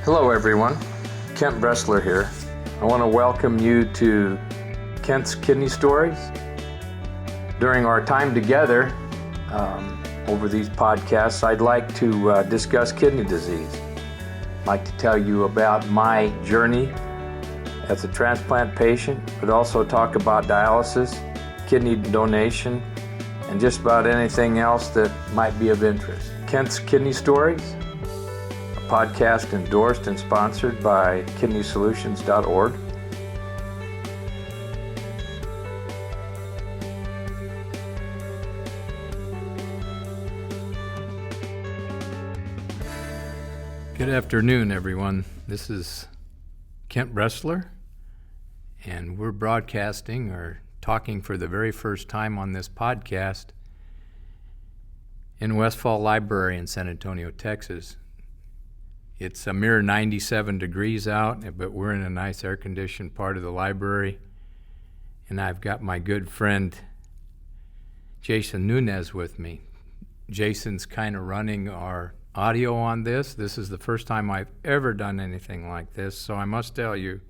Hello everyone, Kent.Bressler here. I want to welcome you to Kent's Kidney Stories. During our time together over these podcasts, I'd like to discuss kidney disease. I'd like to tell you about my journey as a transplant patient, but also talk about dialysis, kidney donation, and just about anything else that might be of interest. Kent's Kidney Stories, podcast endorsed and sponsored by kidneysolutions.org. Good afternoon, everyone. This is Kent.Bressler, and we're broadcasting or talking for the very first time on this podcast in Westfall Library in San Antonio, Texas. It's a mere 97 degrees out, but we're in a nice air-conditioned part of the library, and I've got my good friend Jason Nunez with me. Jason's kind of running our audio on this. This is the first time I've ever done anything like this, so I must tell you,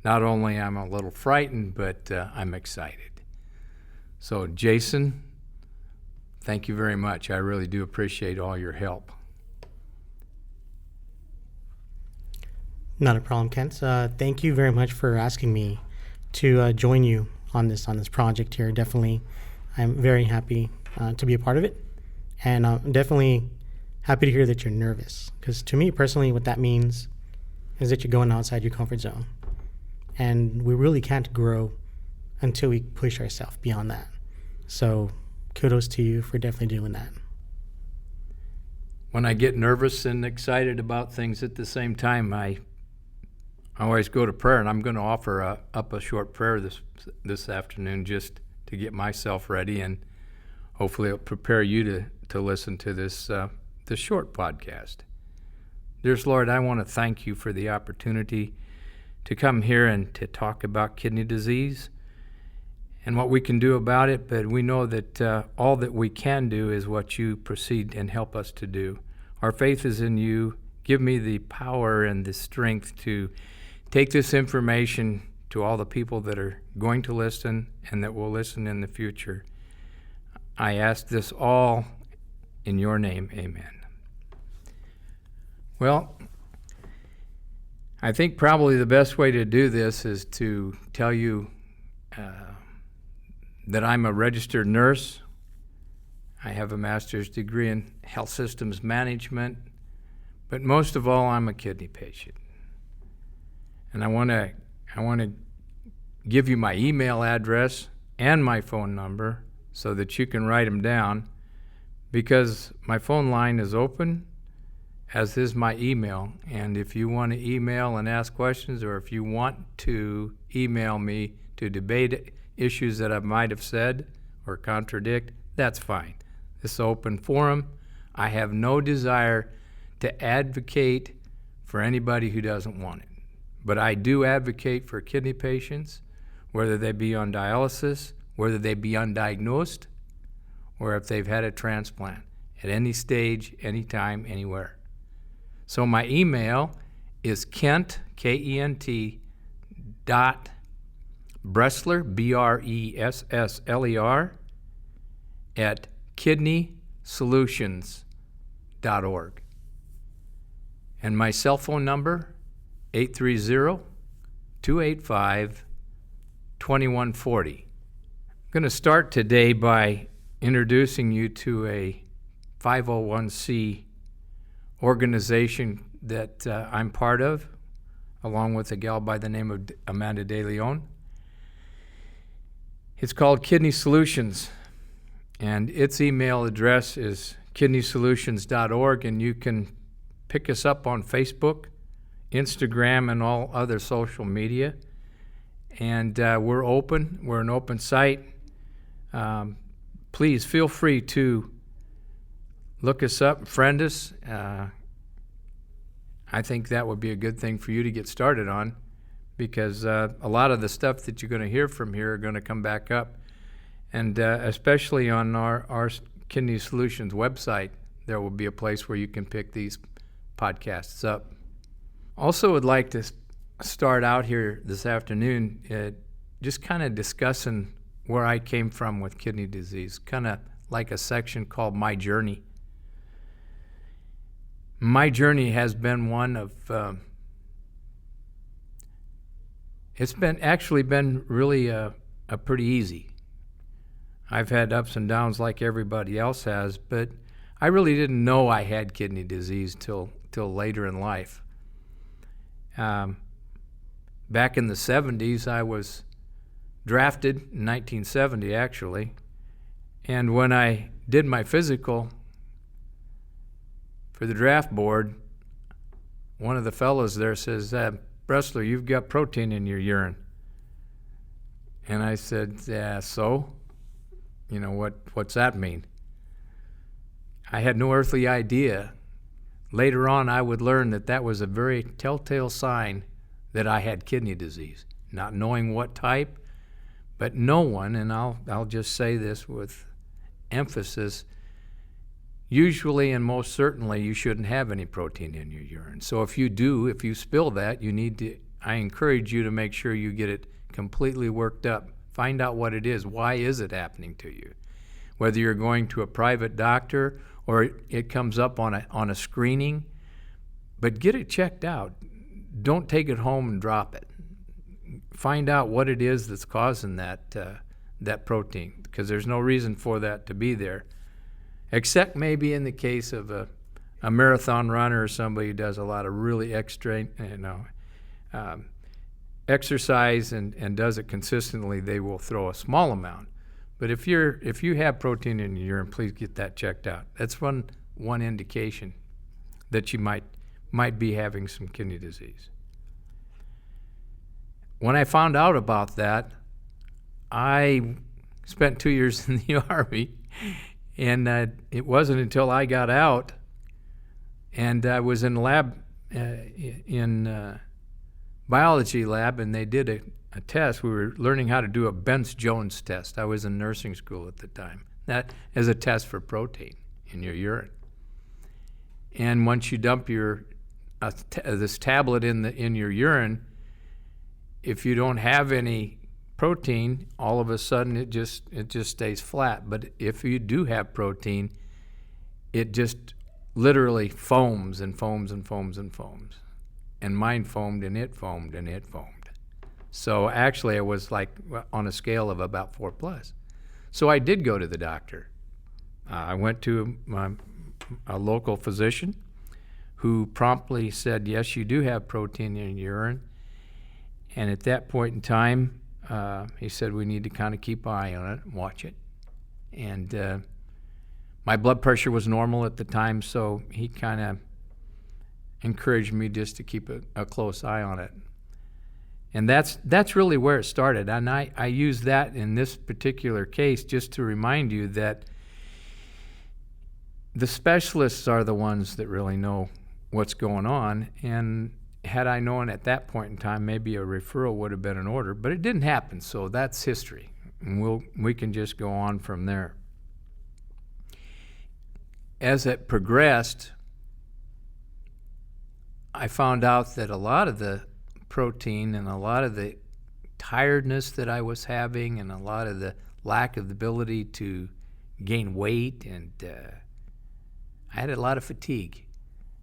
not only am I a little frightened, but I'm excited. So Jason, thank you very much. I really do appreciate all your help. Not a problem, Kent. Thank you very much for asking me to join you on this project here. Definitely, I'm very happy to be a part of it, and I'm definitely happy to hear that you're nervous, because to me personally, what that means is that you're going outside your comfort zone, and we really can't grow until we push ourselves beyond that. So kudos to you for definitely doing that. When I get nervous and excited about things at the same time, I always go to prayer, and I'm going to offer up a short prayer this afternoon just to get myself ready, and hopefully it'll prepare you to listen to this short podcast. Dearest Lord, I want to thank you for the opportunity to come here and to talk about kidney disease and what we can do about it, but we know that all that we can do is what you proceed and help us to do. Our faith is in you. Give me the power and the strength to take this information to all the people that are going to listen and that will listen in the future. I ask this all in your name, amen. Well, I think probably the best way to do this is to tell you that I'm a registered nurse. I have a master's degree in health systems management, but most of all, I'm a kidney patient. And I want to give you my email address and my phone number so that you can write them down, because my phone line is open, as is my email. And if you want to email and ask questions, or if you want to email me to debate issues that I might have said or contradict, that's fine. This is an open forum. I have no desire to advocate for anybody who doesn't want it. But I do advocate for kidney patients, whether they be on dialysis, whether they be undiagnosed, or if they've had a transplant, at any stage, anytime, anywhere. So my email is Kent, K-E-N-T, .Bressler, B-R-E-S-S-L-E-R, at kidneysolutions.org. And my cell phone number, 830-285-2140. I'm going to start today by introducing you to a 501c organization that I'm part of, along with a gal by the name of Amanda De Leon. It's called Kidney Solutions, and its email address is kidneysolutions.org, and you can pick us up on Facebook, Instagram, and all other social media. And we're open. We're an open site. Please feel free to look us up, friend us. I think that would be a good thing for you to get started on, because a lot of the stuff that you're going to hear from here are going to come back up. And especially on our Kidney Solutions website, there will be a place where you can pick these podcasts up. Also would like to start out here this afternoon just kind of discussing where I came from with kidney disease, kind of like a section called My Journey. My journey has been one of, it's been really pretty easy. I've had ups and downs like everybody else has, but I really didn't know I had kidney disease till later in life. Back in the 70s, I was drafted in 1970, actually, and when I did my physical for the draft board, one of the fellows there says, "Bressler, you've got protein in your urine." And I said, "Yeah, so? You know, what's that mean?" I had no earthly idea. Later on, I would learn that was a very telltale sign that I had kidney disease, not knowing what type, but no one, and I'll just say this with emphasis, usually and most certainly you shouldn't have any protein in your urine. So if you spill that, I encourage you to make sure you get it completely worked up. Find out what it is. Why is it happening to you? Whether you're going to a private doctor or it comes up on a screening, but get it checked out. Don't take it home and drop it. Find out what it is that's causing that protein, because there's no reason for that to be there, except maybe in the case of a marathon runner or somebody who does a lot of really exercise and does it consistently. They will throw a small amount. But if you have protein in your urine, please get that checked out. That's one indication that you might be having some kidney disease. When I found out about that, I spent 2 years in the Army, and it wasn't until I got out and I was in lab, biology lab, and they did a test. We were learning how to do a Benz-Jones test. I was in nursing school at the time. That is a test for protein in your urine. And once you dump this tablet in your urine, if you don't have any protein, all of a sudden it just stays flat. But if you do have protein, it just literally foams and foams and foams and foams. And mine foamed and it foamed and it foamed. So actually it was like on a scale of about 4+. So I did go to the doctor. I went to a local physician who promptly said, "Yes, you do have protein in your urine." And at that point in time, he said, "We need to kind of keep an eye on it and watch it." And my blood pressure was normal at the time, so he kind of encouraged me just to keep a close eye on it. And that's really where it started. And I use that in this particular case just to remind you that the specialists are the ones that really know what's going on. And had I known at that point in time, maybe a referral would have been in order, but it didn't happen. So that's history, and we can just go on from there. As it progressed, I found out that a lot of the protein and a lot of the tiredness that I was having and a lot of the lack of the ability to gain weight, and I had a lot of fatigue.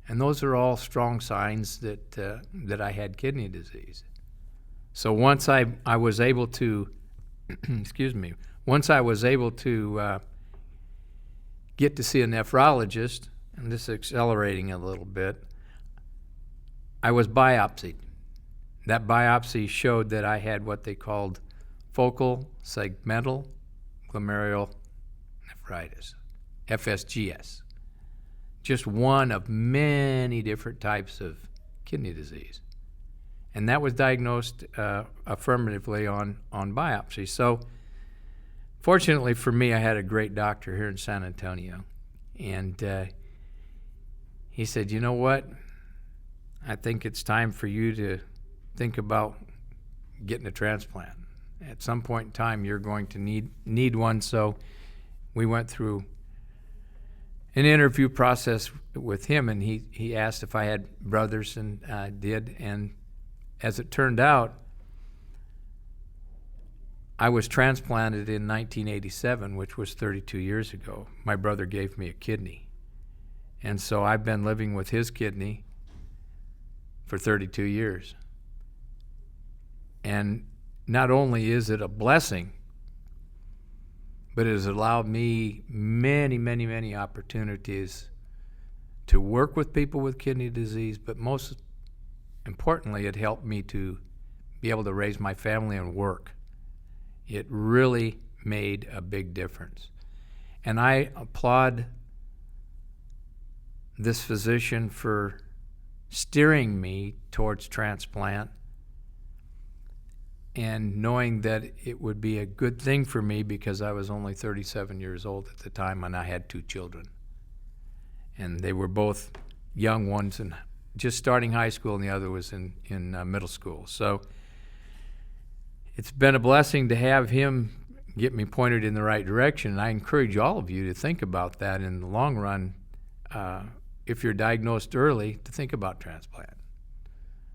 And those are all strong signs that I had kidney disease. So once I was able to, once I was able to get to see a nephrologist, and this is accelerating a little bit, I was biopsied. That biopsy showed that I had what they called focal segmental glomerular nephritis, FSGS. Just one of many different types of kidney disease. And that was diagnosed affirmatively on biopsy. So fortunately for me, I had a great doctor here in San Antonio. And he said, "You know what? I think it's time for you to think about getting a transplant. At some point in time, you're going to need one." So we went through an interview process with him, and he asked if I had brothers, and I did. And as it turned out, I was transplanted in 1987, which was 32 years ago. My brother gave me a kidney. And so I've been living with his kidney for 32 years. And not only is it a blessing, but it has allowed me many, many, many opportunities to work with people with kidney disease, but most importantly, it helped me to be able to raise my family and work. It really made a big difference. And I applaud this physician for steering me towards transplant and knowing that it would be a good thing for me because I was only 37 years old at the time and I had 2 children. And they were both young ones and just starting high school, and the other was in middle school. So it's been a blessing to have him get me pointed in the right direction. And I encourage all of you to think about that in the long run. If you're diagnosed early, to think about transplant.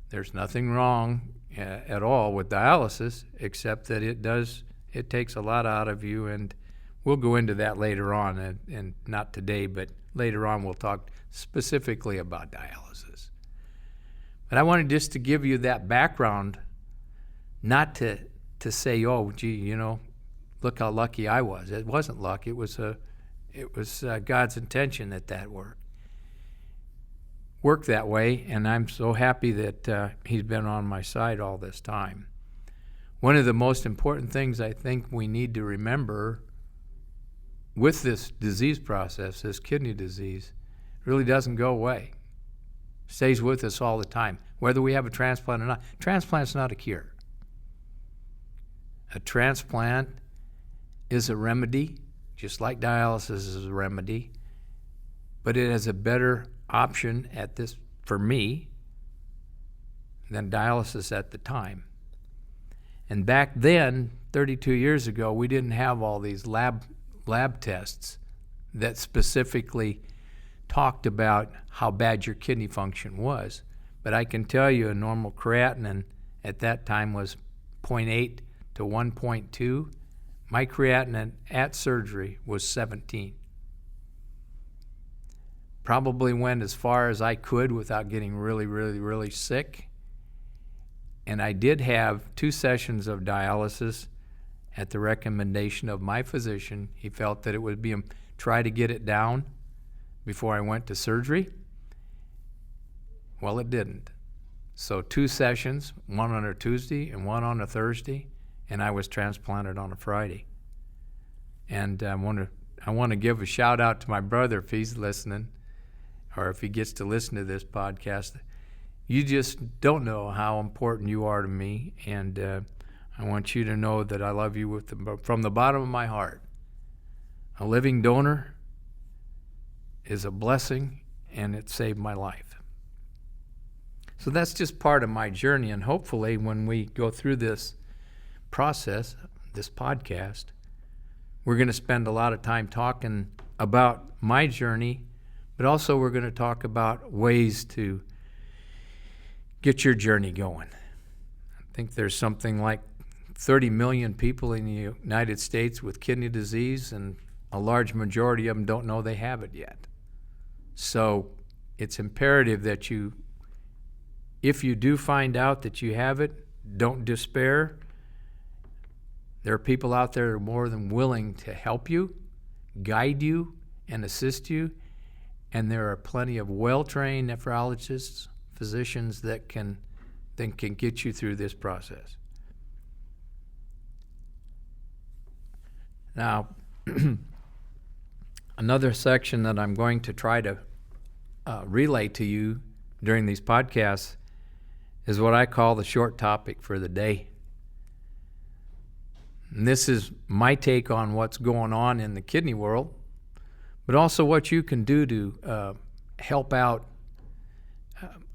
There's nothing wrong at all with dialysis, except that it takes a lot out of you, and we'll go into that later on, and not today, but later on we'll talk specifically about dialysis. But I wanted just to give you that background, not to say, oh, gee, look how lucky I was. It wasn't luck. It was God's intention that worked that way, and I'm so happy that he's been on my side all this time. One of the most important things I think we need to remember with this disease process, this kidney disease, really doesn't go away. Stays with us all the time, whether we have a transplant or not. Transplant's not a cure. A transplant is a remedy, just like dialysis is a remedy, but it has a better option for me than dialysis at the time. And back then, 32 years ago, we didn't have all these lab tests that specifically talked about how bad your kidney function was. But I can tell you a normal creatinine at that time was 0.8 to 1.2. My creatinine at surgery was 17. Probably went as far as I could without getting really, really, really sick. And I did have 2 sessions of dialysis at the recommendation of my physician. He felt that it would be try to get it down before I went to surgery. Well, it didn't. So 2 sessions, one on a Tuesday and one on a Thursday, and I was transplanted on a Friday. And I want to give a shout out to my brother if he's listening, or if he gets to listen to this podcast. You just don't know how important you are to me, and I want you to know that I love you from the bottom of my heart. A living donor is a blessing, and it saved my life. So that's just part of my journey, and hopefully when we go through this process, this podcast, we're going to spend a lot of time talking about my journey, but also we're going to talk about ways to get your journey going. I think there's something like 30 million people in the United States with kidney disease, and a large majority of them don't know they have it yet. So it's imperative that if you do find out that you have it, don't despair. There are people out there who are more than willing to help you, guide you, and assist you. And there are plenty of well-trained nephrologists, physicians that can get you through this process. Now, another section that I'm going to try to relay to you during these podcasts is what I call the short topic for the day. And this is my take on what's going on in the kidney world, but also what you can do to help out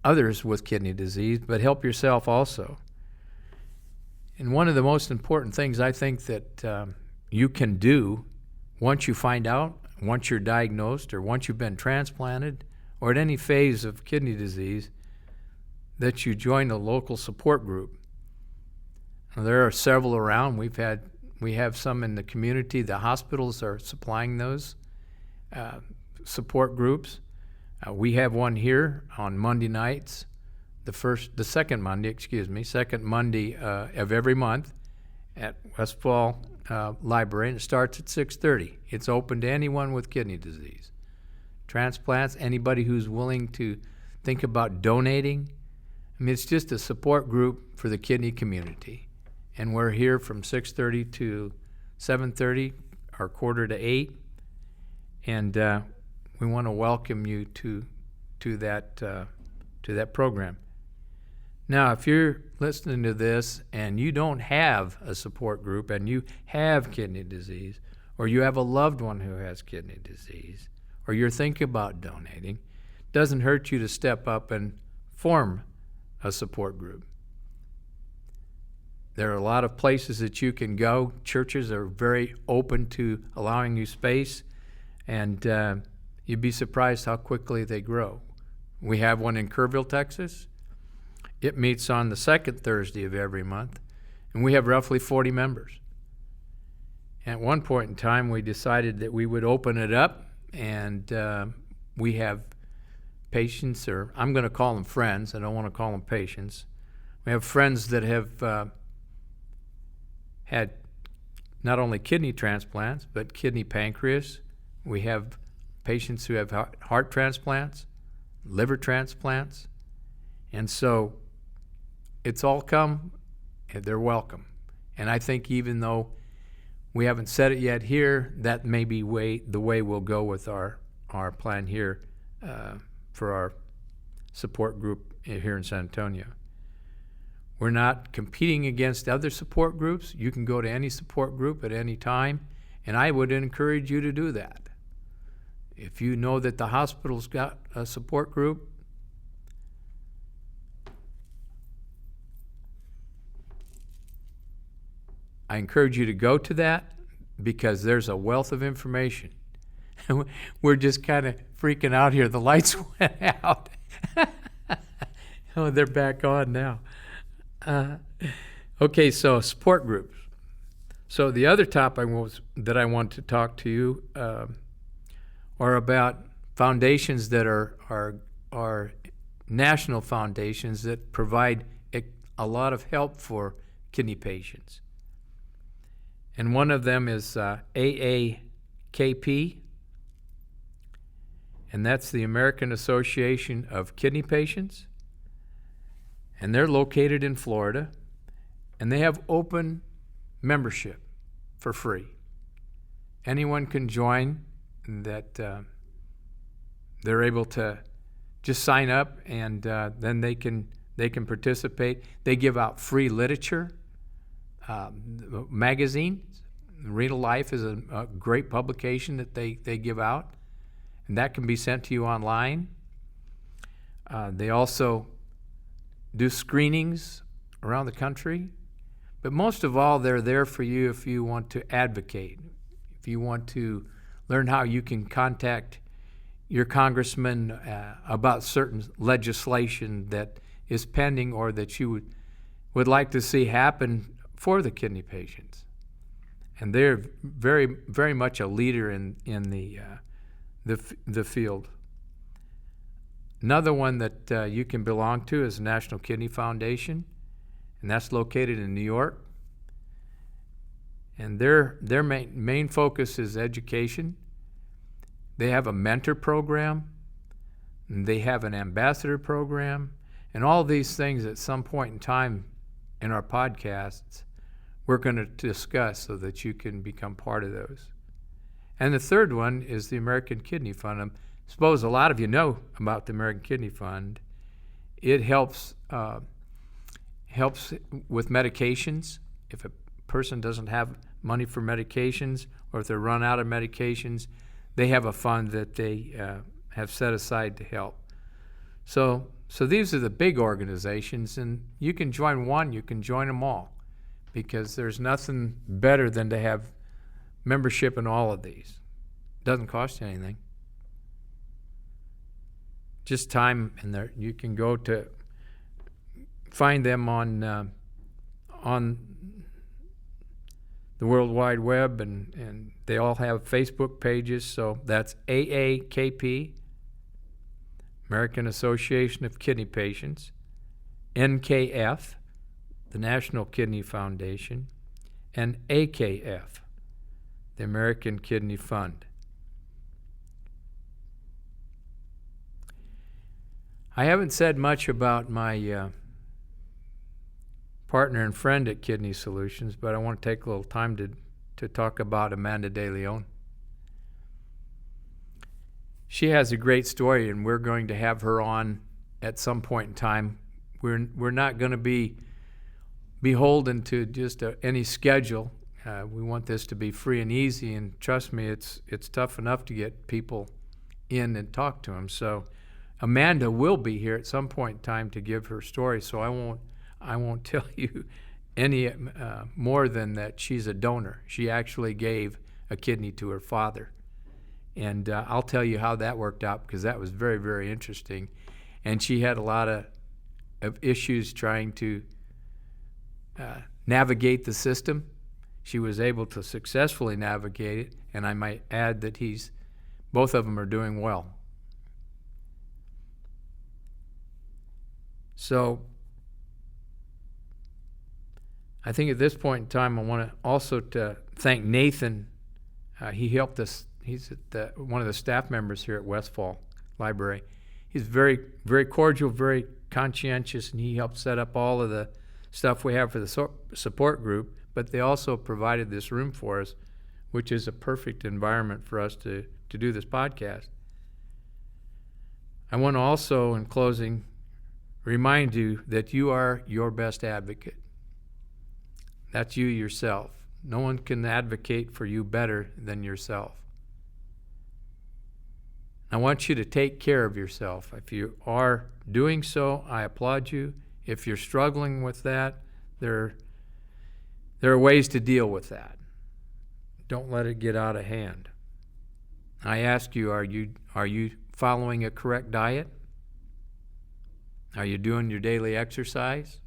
others with kidney disease, but help yourself also. And one of the most important things I think that you can do once you find out once you're diagnosed or once you've been transplanted or at any phase of kidney disease, that you join a local support group. Now, there are several around. We have some in the community. The hospitals are supplying those support groups. We have one here on Monday nights, second Monday of every month at Westfall Library, and it starts at 6:30. It's open to anyone with kidney disease. Transplants, anybody who's willing to think about donating. I mean, it's just a support group for the kidney community. And we're here from 6:30 to 7:30, or 7:45, and we want to welcome you to that program. Now, if you're listening to this and you don't have a support group and you have kidney disease, or you have a loved one who has kidney disease, or you're thinking about donating, it doesn't hurt you to step up and form a support group. There are a lot of places that you can go. Churches are very open to allowing you space, and you'd be surprised how quickly they grow. We have one in Kerrville, Texas. It meets on the second Thursday of every month, and we have roughly 40 members. At one point in time, we decided that we would open it up, and we have patients, or I'm going to call them friends. I don't want to call them patients. We have friends that have had not only kidney transplants, but kidney pancreas. We have patients who have heart transplants, liver transplants, and so it's all come, and they're welcome. And I think even though we haven't said it yet here, that may be the way we'll go with our plan here for our support group here in San Antonio. We're not competing against other support groups. You can go to any support group at any time, and I would encourage you to do that. If you know that the hospital's got a support group, I encourage you to go to that, because there's a wealth of information. We're just kind of freaking out here. The lights went out. Oh, they're back on now. Okay, so support groups. So the other topic that I want to talk to you are about foundations that are national foundations that provide a lot of help for kidney patients. And one of them is AAKP, and that's the American Association of Kidney Patients. And they're located in Florida, and they have open membership for free. Anyone can join. That they're able to just sign up, and then they can participate. They give out free literature, magazines. Renal Life is a great publication that they give out, and that can be sent to you online. They also do screenings around the country, but most of all, they're there for you if you want to advocate, if you want to learn how you can contact your congressman about certain legislation that is pending or that you would like to see happen for the kidney patients. And they're very, very much a leader in the field. Another one that you can belong to is the National Kidney Foundation, and that's located in New York. And their main focus is education. They have a mentor program, and they have an ambassador program, and all these things at some point in time in our podcasts we're going to discuss so that you can become part of those. And the third one is the American Kidney Fund. I suppose a lot of you know about the American Kidney Fund. It helps with medications. If a person doesn't have money for medications, or if they run out of medications, they have a fund that they have set aside to help. So these are the big organizations, and you can join one, you can join them all, because there's nothing better than to have membership in all of these. Doesn't cost you anything. Just time, and there you can go to find them on the World Wide Web, and they all have Facebook pages. So that's AAKP, American Association of Kidney Patients, NKF, the National Kidney Foundation, and AKF, the American Kidney Fund. I haven't said much about my partner and friend at Kidney Solutions, but I want to take a little time to talk about Amanda De Leon. She has a great story, and we're going to have her on at some point in time. We're not going to be beholden to just any schedule. We want this to be free and easy, and trust me, it's tough enough to get people in and talk to them. So Amanda will be here at some point in time to give her story, so I won't tell you any more than that she's a donor. She actually gave a kidney to her father. And I'll tell you how that worked out, because that was very, very interesting. And she had a lot of issues trying to navigate the system. She was able to successfully navigate it, and I might add that both of them are doing well. So I think at this point in time, I want to also thank Nathan. He helped us. He's one of the staff members here at Westfall Library. He's very, very cordial, very conscientious, and he helped set up all of the stuff we have for the support group. But they also provided this room for us, which is a perfect environment for us to do this podcast. I want to also, in closing, remind you that you are your best advocate. That's you yourself. No one can advocate for you better than yourself. I want you to take care of yourself. If you are doing so, I applaud you. If you're struggling with that, there are ways to deal with that. Don't let it get out of hand. I ask you, are you following a correct diet? Are you doing your daily exercise?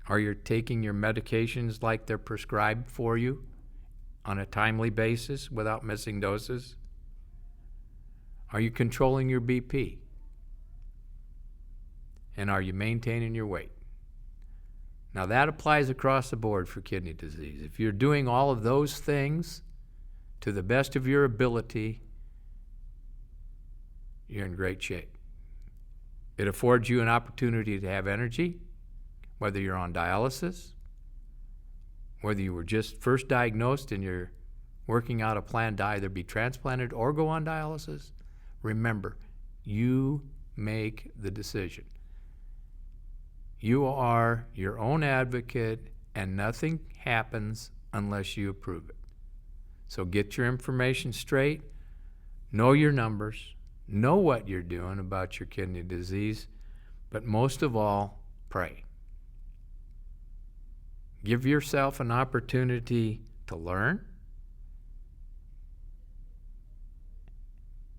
Are you taking your medications like they're prescribed for you on a timely basis without missing doses? Are you controlling your BP? And are you maintaining your weight? Now that applies across the board for kidney disease. If you're doing all of those things to the best of your ability, you're in great shape. It affords you an opportunity to have energy, whether you're on dialysis, whether you were just first diagnosed and you're working out a plan to either be transplanted or go on dialysis. Remember, you make the decision. You are your own advocate, and nothing happens unless you approve it. So get your information straight, know your numbers, know what you're doing about your kidney disease, but most of all, pray. Give yourself an opportunity to learn,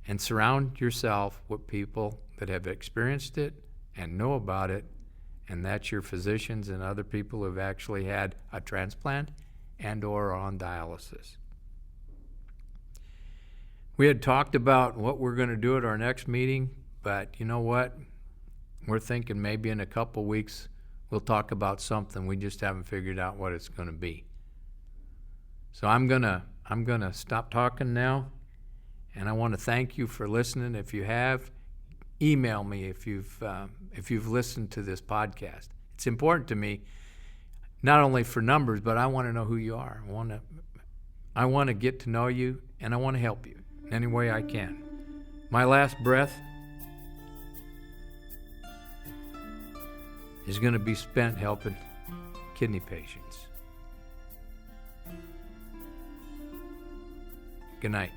and surround yourself with people that have experienced it and know about it, and that's your physicians and other people who have actually had a transplant and or are on dialysis. We had talked about what we're going to do at our next meeting, but you know what? We're thinking maybe in a couple weeks we'll talk about something. We just haven't figured out what it's going to be. So I'm gonna stop talking now, and I want to thank you for listening. If you have, email me if you've listened to this podcast. It's important to me, not only for numbers, but I want to know who you are. I want to get to know you, and I want to help you in any way I can. My last breath is going to be spent helping kidney patients. Good night.